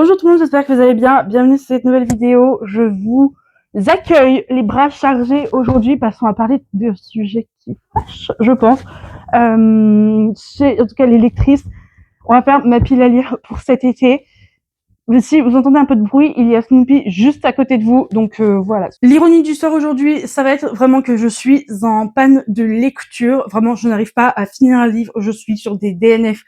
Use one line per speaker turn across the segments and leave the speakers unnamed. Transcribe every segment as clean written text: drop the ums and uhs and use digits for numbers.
Bonjour tout le monde, j'espère que vous allez bien. Bienvenue sur cette nouvelle vidéo. Je vous accueille les bras chargés aujourd'hui parce qu'on va parler de sujets qui fâchent, je pense. En tout cas, les lectrices, on va faire ma pile à lire pour cet été. Mais si vous entendez un peu de bruit, il y a Snoopy juste à côté de vous, donc voilà. L'ironie du sort aujourd'hui, ça va être vraiment que je suis en panne de lecture. Vraiment, je n'arrive pas à finir un livre. Je suis sur des DNF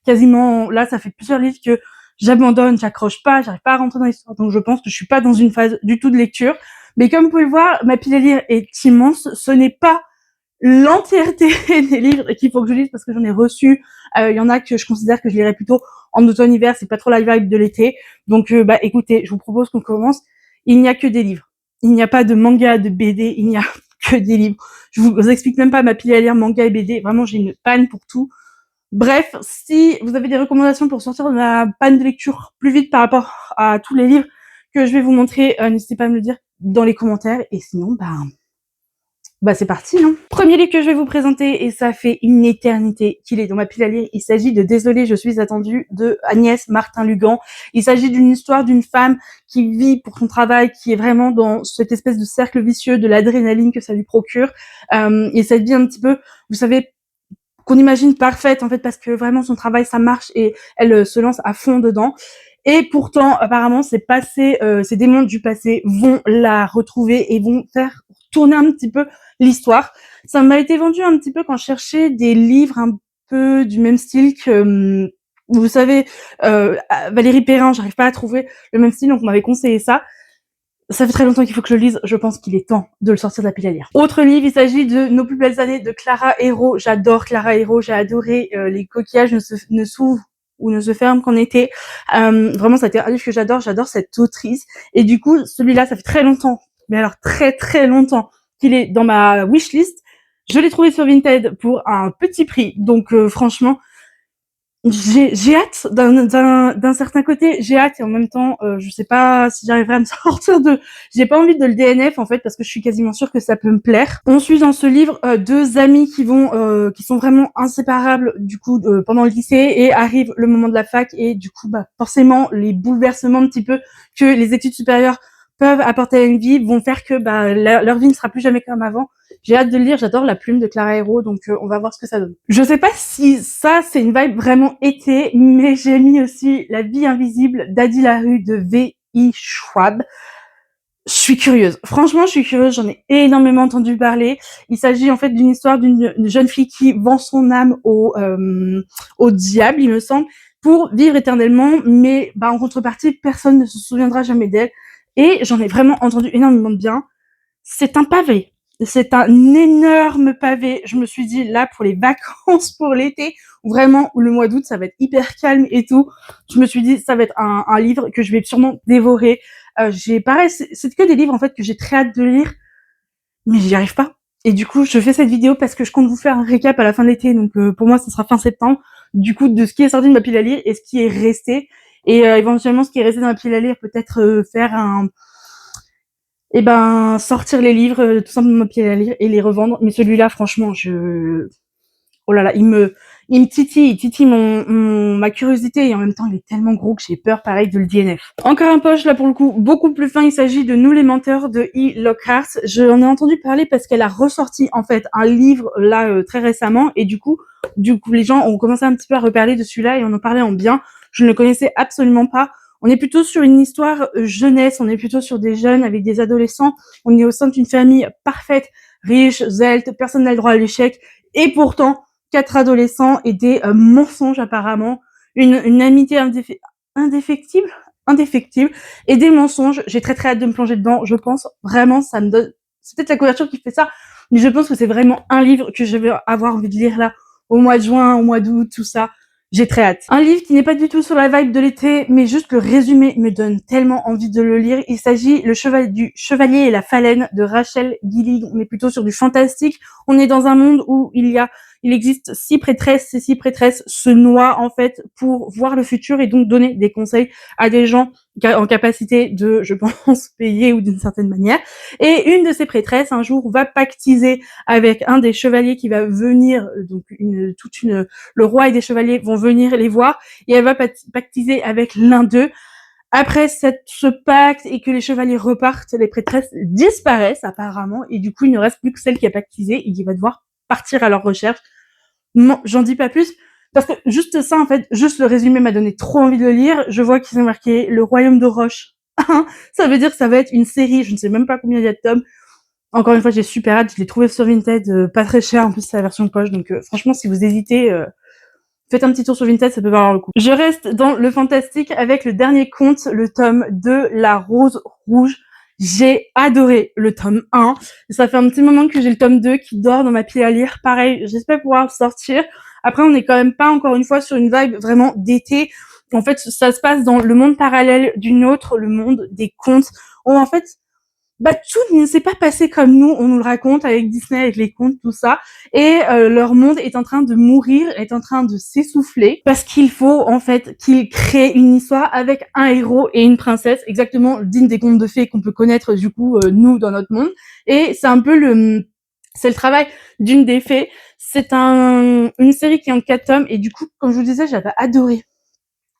quasiment. Là, ça fait plusieurs livres que j'abandonne, j'accroche pas, j'arrive pas à rentrer dans l'histoire. Donc je pense que je suis pas dans une phase du tout de lecture. Mais comme vous pouvez le voir, ma pile à lire est immense. Ce n'est pas l'entièreté des livres qu'il faut que je lise parce que j'en ai reçu. Il y en a que je considère que je lirais plutôt en automne-hiver, c'est pas trop la vibe de l'été. Donc écoutez, je vous propose qu'on commence. Il n'y a que des livres. Il n'y a pas de manga, de BD, il n'y a que des livres. Je vous explique même pas ma pile à lire manga et BD. Vraiment, j'ai une panne pour tout. Bref, si vous avez des recommandations pour sortir de ma panne de lecture plus vite par rapport à tous les livres que je vais vous montrer, n'hésitez pas à me le dire dans les commentaires. Et sinon, c'est parti, hein. Premier livre que je vais vous présenter, et ça fait une éternité qu'il est dans ma pile à lire. Il s'agit de Désolée, je suis attendue de Agnès Martin-Lugan. Il s'agit d'une histoire d'une femme qui vit pour son travail, qui est vraiment dans cette espèce de cercle vicieux de l'adrénaline que ça lui procure. Et cette vie un petit peu, vous savez, qu'on imagine parfaite, en fait, parce que vraiment son travail, ça marche et elle se lance à fond dedans. Et pourtant, apparemment, ces démons du passé vont la retrouver et vont faire tourner un petit peu l'histoire. Ça m'a été vendu un petit peu quand je cherchais des livres un peu du même style que, vous savez, Valérie Perrin, j'arrive pas à trouver le même style, donc on m'avait conseillé ça. Ça fait très longtemps qu'il faut que je le lise, je pense qu'il est temps de le sortir de la pile à lire. Autre livre, il s'agit de Nos plus belles années de Clara Hérault. J'adore Clara Hérault, j'ai adoré Les coquillages ne s'ouvrent ou ne se ferment qu'en été. Vraiment, ça a été un livre que j'adore cette autrice. Et du coup, celui-là, ça fait très longtemps, mais alors très très longtemps qu'il est dans ma wishlist. Je l'ai trouvé sur Vinted pour un petit prix, donc franchement, j'ai hâte d'un certain côté, j'ai hâte et en même temps je sais pas si j'arriverai à me sortir j'ai pas envie de le DNF en fait parce que je suis quasiment sûre que ça peut me plaire. On suit dans ce livre deux amis qui sont vraiment inséparables du coup pendant le lycée et arrive le moment de la fac et du coup forcément les bouleversements un petit peu que les études supérieures peuvent apporter à une vie vont faire que leur vie ne sera plus jamais comme avant. J'ai hâte de le lire, j'adore la plume de Clara Hérault, donc on va voir ce que ça donne. Je sais pas si ça, c'est une vibe vraiment été, mais j'ai mis aussi La vie invisible d'Adi Larue de V.I. Schwab. Je suis curieuse. Franchement, je suis curieuse. J'en ai énormément entendu parler. Il s'agit en fait d'une histoire d'une jeune fille qui vend son âme au diable, il me semble, pour vivre éternellement, mais en contrepartie, personne ne se souviendra jamais d'elle. Et j'en ai vraiment entendu énormément de bien. C'est un pavé. C'est un énorme pavé. Je me suis dit, là, pour les vacances, pour l'été, vraiment, ou le mois d'août, ça va être hyper calme et tout. Je me suis dit, ça va être un livre que je vais sûrement dévorer. Pareil, c'est que des livres, en fait, que j'ai très hâte de lire, mais j'y arrive pas. Et du coup, je fais cette vidéo parce que je compte vous faire un récap à la fin de l'été. Donc, pour moi, ça sera fin septembre. Du coup, de ce qui est sorti de ma pile à lire et ce qui est resté. Et éventuellement, ce qui est resté dans ma pile à lire, peut-être faire sortir les livres tout simplement pied à lire et les revendre. Mais celui-là, franchement, oh là là, il me titille ma curiosité et en même temps, il est tellement gros que j'ai peur, pareil, de le DNF. Encore un poche, là, pour le coup, beaucoup plus fin. Il s'agit de Nous les menteurs de E. Lockhart. J'en ai entendu parler parce qu'elle a ressorti, en fait, un livre, là, très récemment et du coup, les gens ont commencé un petit peu à reparler de celui-là et on en parlait en bien. Je ne le connaissais absolument pas. On est plutôt sur une histoire jeunesse, on est plutôt sur des jeunes avec des adolescents, on est au sein d'une famille parfaite, riche, zelte, personne n'a le droit à l'échec, et pourtant, 4 adolescents et des mensonges apparemment, une amitié indéfectible, et des mensonges. J'ai très très hâte de me plonger dedans, je pense vraiment, ça me donne, c'est peut-être la couverture qui fait ça, mais je pense que c'est vraiment un livre que je vais avoir envie de lire là, au mois de juin, au mois d'août, tout ça. J'ai très hâte. Un livre qui n'est pas du tout sur la vibe de l'été, mais juste le résumé me donne tellement envie de le lire. Il s'agit du Chevalier et la Phalène de Rachel Gillig. On est plutôt sur du fantastique. On est dans un monde où il existe 6 prêtresses. Ces 6 prêtresses se noient en fait pour voir le futur et donc donner des conseils à des gens en capacité de, je pense, payer ou d'une certaine manière. Et une de ces prêtresses un jour va pactiser avec un des chevaliers qui va venir, donc le roi et des chevaliers vont venir les voir et elle va pactiser avec l'un d'eux Après ce pacte et que les chevaliers repartent, les prêtresses disparaissent apparemment, et du coup il ne reste plus que celle qui a pactisé et qui va devoir partir à leur recherche. Non, j'en dis pas plus, parce que juste ça, en fait, juste le résumé m'a donné trop envie de le lire. Je vois qu'ils ont marqué Le Royaume de Roche. Ça veut dire que ça va être une série, je ne sais même pas combien il y a de tomes. Encore une fois, j'ai super hâte, je l'ai trouvé sur Vinted, pas très cher, en plus c'est la version de poche, donc franchement, si vous hésitez, faites un petit tour sur Vinted, ça peut valoir le coup. Je reste dans le fantastique avec le dernier conte, le tome 2, La Rose Rouge. J'ai adoré le tome 1. Ça fait un petit moment que j'ai le tome 2 qui dort dans ma pile à lire. Pareil, j'espère pouvoir le sortir. Après, on n'est quand même pas, encore une fois, sur une vibe vraiment d'été. En fait, ça se passe dans le monde parallèle d'une autre, le monde des contes, où en fait, bah tout ne s'est pas passé comme nous, on nous le raconte avec Disney, avec les contes, tout ça. Et leur monde est en train de mourir, est en train de s'essouffler, parce qu'il faut en fait qu'ils créent une histoire avec un héros et une princesse, exactement digne des contes de fées qu'on peut connaître du coup nous dans notre monde. Et c'est un peu c'est le travail d'une des fées. C'est une série qui est en 4 tomes, et du coup, comme je vous disais, j'avais adoré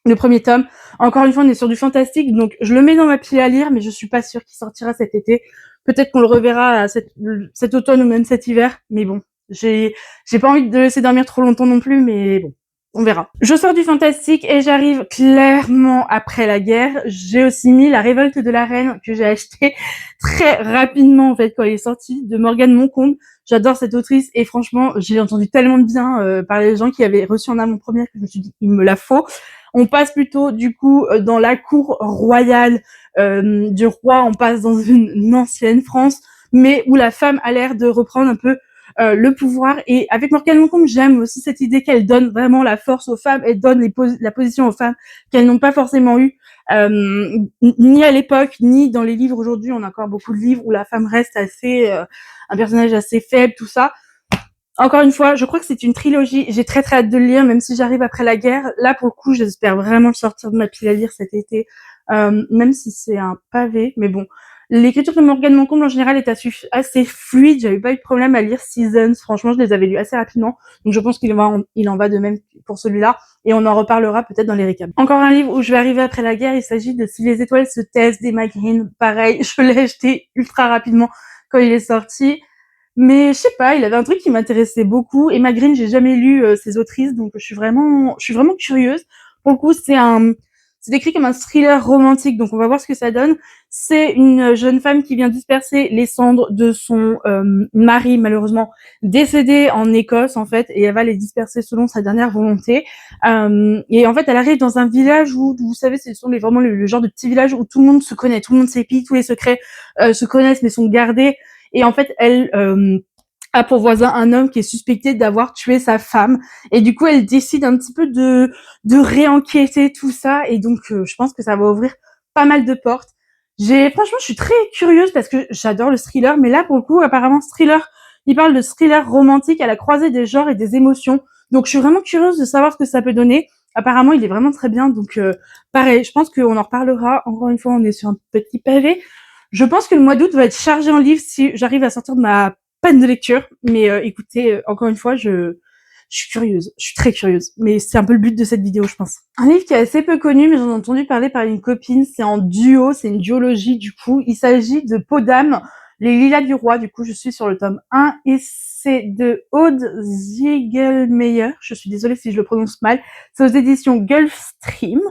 le premier tome. Encore une fois, on est sur du fantastique, donc je le mets dans ma pile à lire, mais je suis pas sûre qu'il sortira cet été. Peut-être qu'on le reverra cet automne ou même cet hiver, mais bon, j'ai pas envie de le laisser dormir trop longtemps non plus, mais bon, on verra. Je sors du fantastique et j'arrive clairement après la guerre. J'ai aussi mis La Révolte de la Reine, que j'ai acheté très rapidement en fait quand il est sorti, de Morgane Moncombe. J'adore cette autrice, et franchement, j'ai entendu tellement de bien par les gens qui avaient reçu en avant-première que je me suis dit, il me la faut. On passe plutôt du coup dans la cour royale du roi, on passe dans une ancienne France, mais où la femme a l'air de reprendre un peu le pouvoir. Et avec Morgane Moncombe, j'aime aussi cette idée qu'elle donne vraiment la force aux femmes, elle donne la position aux femmes qu'elles n'ont pas forcément eu, ni à l'époque, ni dans les livres aujourd'hui. On a encore beaucoup de livres où la femme reste assez un personnage assez faible, tout ça. Encore une fois, je crois que c'est une trilogie. J'ai très très hâte de le lire, même si j'arrive après la guerre. Là, pour le coup, j'espère vraiment le sortir de ma pile à lire cet été, même si c'est un pavé. Mais bon, l'écriture de Morgane Moncombe en général est assez fluide. J'avais pas eu de problème à lire Seasons. Franchement, je les avais lus assez rapidement. Donc, je pense il en va de même pour celui-là. Et on en reparlera peut-être dans les récaps. Encore un livre où je vais arriver après la guerre. Il s'agit de Si les étoiles se taisent d'Emma Green. Pareil, je l'ai acheté ultra rapidement quand il est sorti. Mais je sais pas, il avait un truc qui m'intéressait beaucoup. Emma Green, j'ai jamais lu ses autrices, donc je suis vraiment curieuse. Pour le coup, c'est décrit comme un thriller romantique, donc on va voir ce que ça donne. C'est une jeune femme qui vient disperser les cendres de son mari, malheureusement décédé en Écosse en fait, et elle va les disperser selon sa dernière volonté. Et en fait, elle arrive dans un village où, vous savez, ce sont vraiment le genre de petit village où tout le monde se connaît, tout le monde s'épie, tous les secrets se connaissent mais sont gardés. Et en fait, elle a pour voisin un homme qui est suspecté d'avoir tué sa femme. Et du coup, elle décide un petit peu de réenquêter tout ça. Et donc, je pense que ça va ouvrir pas mal de portes. Franchement, je suis très curieuse parce que j'adore le thriller. Mais là, pour le coup, apparemment, ce thriller, il parle de thriller romantique à la croisée des genres et des émotions. Donc, je suis vraiment curieuse de savoir ce que ça peut donner. Apparemment, il est vraiment très bien. Donc, pareil, je pense qu'on en reparlera. Encore une fois, on est sur un petit pavé. Je pense que le mois d'août va être chargé en livres si j'arrive à sortir de ma panne de lecture. Mais écoutez, encore une fois, je suis curieuse. Je suis très curieuse. Mais c'est un peu le but de cette vidéo, je pense. Un livre qui est assez peu connu, mais j'en ai entendu parler par une copine. C'est en duo, c'est une duologie du coup. Il s'agit de Peau d'âme, Les Lilas du Roi. Du coup, je suis sur le tome 1 et c'est de Aude Ziegelmeyer. Je suis désolée si je le prononce mal. C'est aux éditions Gulfstream.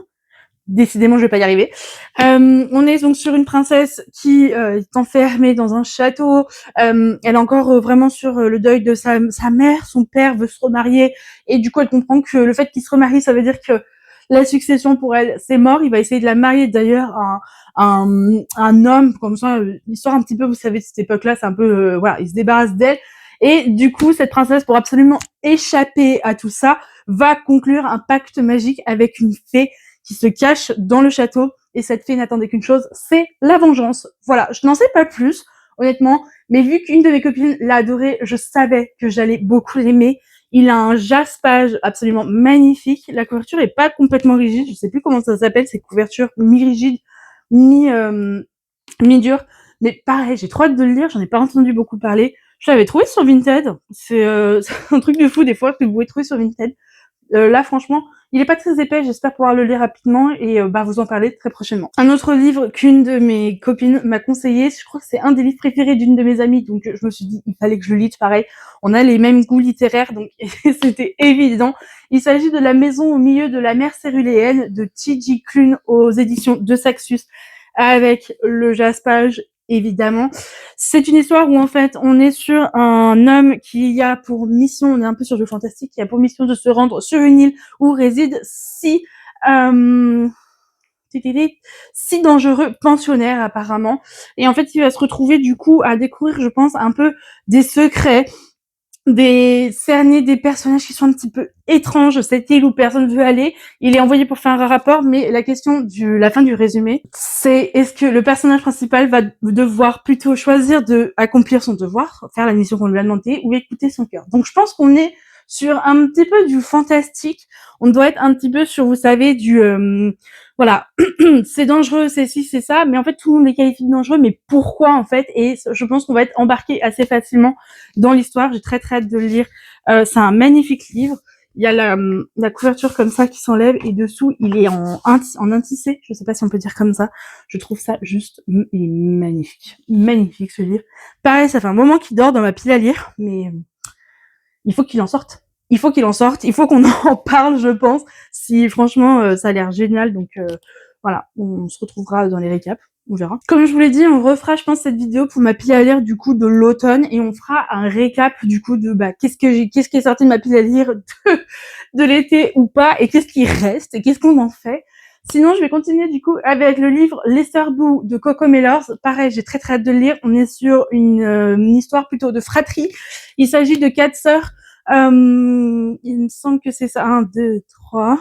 Décidément, je vais pas y arriver. On est donc sur une princesse qui est enfermée dans un château. Elle est encore vraiment sur le deuil de sa mère. Son père veut se remarier et du coup, elle comprend que le fait qu'il se remarie, ça veut dire que la succession pour elle, c'est mort. Il va essayer de la marier d'ailleurs à un homme comme ça. L'histoire un petit peu, vous savez, de cette époque-là, c'est un peu voilà, il se débarrasse d'elle. Et du coup, cette princesse, pour absolument échapper à tout ça, va conclure un pacte magique avec une fée qui se cache dans le château, et cette fée n'attendait qu'une chose, c'est la vengeance. Voilà, je n'en sais pas plus, honnêtement, mais vu qu'une de mes copines l'a adoré, je savais que j'allais beaucoup l'aimer. Il a un jaspage absolument magnifique, la couverture est pas complètement rigide, je sais plus comment ça s'appelle, ces couvertures mi-rigides, mi-dures, mais pareil, j'ai trop hâte de le lire, j'en ai pas entendu beaucoup parler. Je l'avais trouvé sur Vinted, c'est un truc de fou des fois que vous pouvez trouver sur Vinted. Là, franchement, Il est pas très épais, j'espère pouvoir le lire rapidement et vous en parler très prochainement. Un autre livre qu'une de mes copines m'a conseillé, je crois que c'est un des livres préférés d'une de mes amies, donc je me suis dit il fallait que je le lise. Pareil, on a les mêmes goûts littéraires, donc c'était évident. Il s'agit de La maison au milieu de la mer céruléenne de T.J. Klune aux éditions de Saxus, avec le Jaspage évidemment. C'est une histoire où en fait on est sur un homme qui a pour mission, on est un peu sur le fantastique, qui a pour mission de se rendre sur une île où résident euh, six dangereux pensionnaires apparemment. Et en fait il va se retrouver du coup à découvrir, je pense, un peu des secrets, cerner des personnages qui sont un petit peu étranges, cette île où personne veut aller. Il est envoyé pour faire un rapport, mais la question la fin du résumé, c'est est-ce que le personnage principal va devoir plutôt choisir de accomplir son devoir, faire la mission qu'on lui a demandé, ou écouter son cœur. Donc je pense qu'on est sur un petit peu du fantastique. On doit être un petit peu sur, vous savez, voilà, c'est dangereux, c'est ci, c'est ça, mais en fait tout le monde les qualifie de dangereux, mais pourquoi en fait? Et je pense qu'on va être embarqué assez facilement dans l'histoire. J'ai très hâte de le lire. C'est un magnifique livre. Il y a la couverture comme ça qui s'enlève et dessous il est en intissé. Je sais pas si on peut dire comme ça. Je trouve ça juste il est magnifique, magnifique ce livre. Pareil, ça fait un moment qu'il dort dans ma pile à lire, mais il faut qu'il en sorte. Il faut qu'il en sorte. Il faut qu'on en parle, je pense. Si franchement ça a l'air génial, donc voilà, on se retrouvera dans les récaps. On verra. Comme je vous l'ai dit, on refera, je pense, cette vidéo pour ma pile à lire du coup de l'automne et on fera un récap du coup de qu'est-ce qui est sorti de ma pile à lire de l'été ou pas et qu'est-ce qui reste et qu'est-ce qu'on en fait. Sinon, je vais continuer du coup avec le livre Lester Boo de Coco Mellors. Pareil, j'ai très hâte de le lire. On est sur une histoire plutôt de fratrie. Il s'agit de 4 sœurs. Il me semble que c'est ça. 1, 2, 3...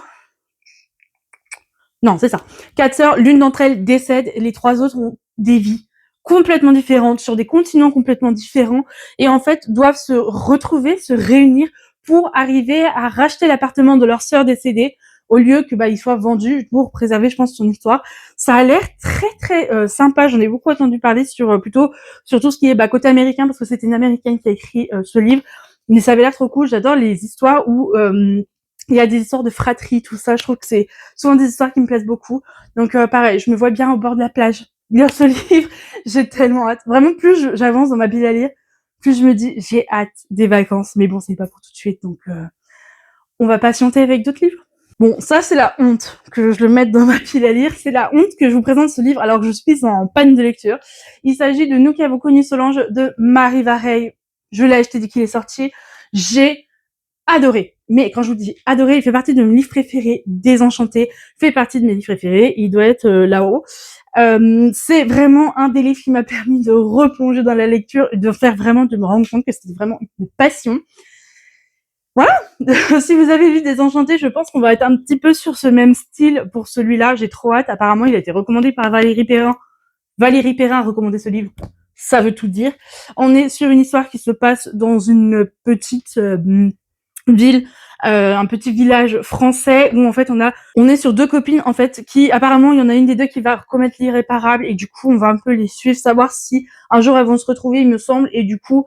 Non, c'est ça. 4 sœurs, l'une d'entre elles décède, les 3 autres ont des vies complètement différentes, sur des continents complètement différents, et en fait doivent se retrouver, se réunir pour arriver à racheter l'appartement de leur sœur décédée, au lieu que il soit vendu pour préserver, je pense, son histoire. Ça a l'air très sympa. J'en ai beaucoup entendu parler plutôt sur tout ce qui est côté américain, parce que c'était une américaine qui a écrit ce livre. Mais ça avait l'air trop cool. J'adore les histoires où il y a des histoires de fratrie, tout ça. Je trouve que c'est souvent des histoires qui me plaisent beaucoup. Donc pareil, je me vois bien au bord de la plage lire ce livre. J'ai tellement hâte. Vraiment, plus j'avance dans ma pile à lire, plus je me dis j'ai hâte des vacances. Mais bon, c'est pas pour tout de suite, donc on va patienter avec d'autres livres. Bon, ça c'est la honte que je le mette dans ma pile à lire. C'est la honte que je vous présente ce livre alors que je suis en panne de lecture. Il s'agit de Nous qui avons connu Solange de Marie Vareille. Je l'ai acheté dès qu'il est sorti. J'ai adoré. Mais quand je vous dis adoré, il fait partie de mes livres préférés. Désenchanté fait partie de mes livres préférés. Il doit être là-haut. C'est vraiment un des livres qui m'a permis de replonger dans la lecture et de me rendre compte que c'était vraiment une passion. Voilà. Si vous avez lu Désenchanté, je pense qu'on va être un petit peu sur ce même style pour celui-là. J'ai trop hâte. Apparemment, il a été recommandé par Valérie Perrin. Valérie Perrin a recommandé ce livre. Ça veut tout dire. On est sur une histoire qui se passe dans une petite ville, un petit village français où en fait on est sur 2 copines en fait qui apparemment il y en a une des 2 qui va commettre l'irréparable et du coup on va un peu les suivre, savoir si un jour elles vont se retrouver, il me semble, et du coup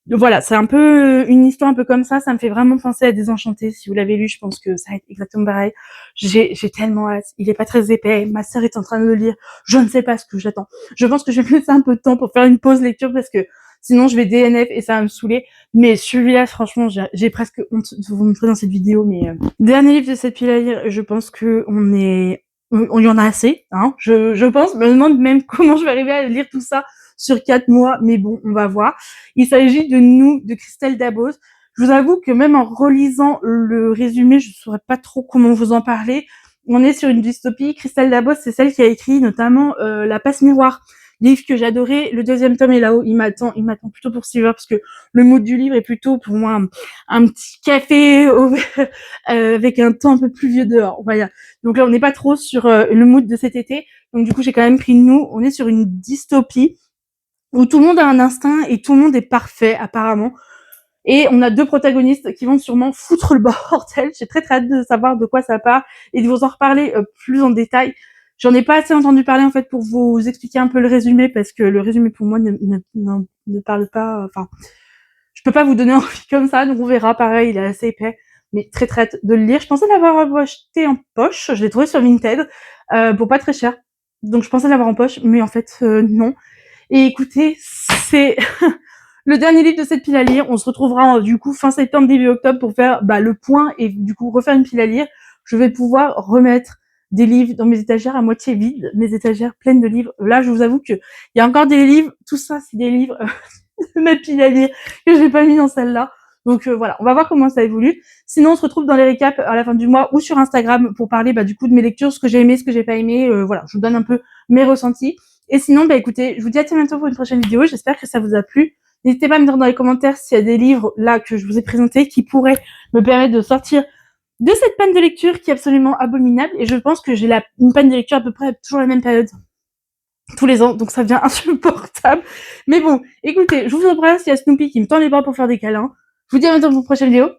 voilà, c'est un peu une histoire un peu comme ça me fait vraiment penser à Désenchanté. Si vous l'avez lu, je pense que ça va être exactement pareil. J'ai tellement hâte. Il est pas très épais. Ma sœur est en train de le lire. Je ne sais pas ce que j'attends. Je pense que je vais me laisser un peu de temps pour faire une pause lecture parce que sinon je vais DNF et ça va me saouler. Mais celui-là, franchement, j'ai presque honte de vous montrer dans cette vidéo. Mais dernier livre de cette pile à lire, je pense que on y en a assez, hein. Je pense, je me demande même comment je vais arriver à lire tout ça sur 4 mois, mais bon, on va voir. Il s'agit de Nous, de Christelle Dabos. Je vous avoue que même en relisant le résumé, je ne saurais pas trop comment vous en parler. On est sur une dystopie. Christelle Dabos, c'est celle qui a écrit notamment La Passe Miroir, livre que j'adorais. Le 2e tome est là-haut. Il m'attend plutôt pour 6 heures parce que le mood du livre est plutôt pour moi un petit café avec un temps un peu plus vieux dehors. Voilà. Donc là, on n'est pas trop sur le mood de cet été. Donc du coup, j'ai quand même pris Nous. On est sur une dystopie où tout le monde a un instinct et tout le monde est parfait apparemment. Et on a 2 protagonistes qui vont sûrement foutre le bordel. J'ai très hâte de savoir de quoi ça part et de vous en reparler plus en détail. J'en ai pas assez entendu parler en fait pour vous expliquer un peu le résumé parce que le résumé pour moi ne parle pas. Enfin, je peux pas vous donner envie comme ça, donc on verra. Pareil, il est assez épais. mais très très hâte de le lire. Je pensais l'avoir acheté en poche, je l'ai trouvé sur Vinted, pour pas très cher. Donc je pensais l'avoir en poche, mais en fait non. Et écoutez, c'est le dernier livre de cette pile à lire. On se retrouvera du coup fin septembre, début octobre pour faire le point et du coup refaire une pile à lire. Je vais pouvoir remettre des livres dans mes étagères à moitié vides, mes étagères pleines de livres. Là, je vous avoue que il y a encore des livres. Tout ça, c'est des livres de ma pile à lire que j'ai pas mis dans celle-là. Donc voilà, on va voir comment ça évolue. Sinon, on se retrouve dans les récaps à la fin du mois ou sur Instagram pour parler du coup de mes lectures, ce que j'ai aimé, ce que j'ai pas aimé. Voilà, je vous donne un peu mes ressentis. Et sinon, écoutez, je vous dis à très bientôt pour une prochaine vidéo. J'espère que ça vous a plu. N'hésitez pas à me dire dans les commentaires s'il y a des livres là que je vous ai présentés qui pourraient me permettre de sortir de cette panne de lecture qui est absolument abominable. Et je pense que j'ai une panne de lecture à peu près toujours la même période tous les ans, donc ça devient insupportable. Mais bon, écoutez, je vous embrasse, il y a Snoopy qui me tend les bras pour faire des câlins. Je vous dis à bientôt pour une prochaine vidéo.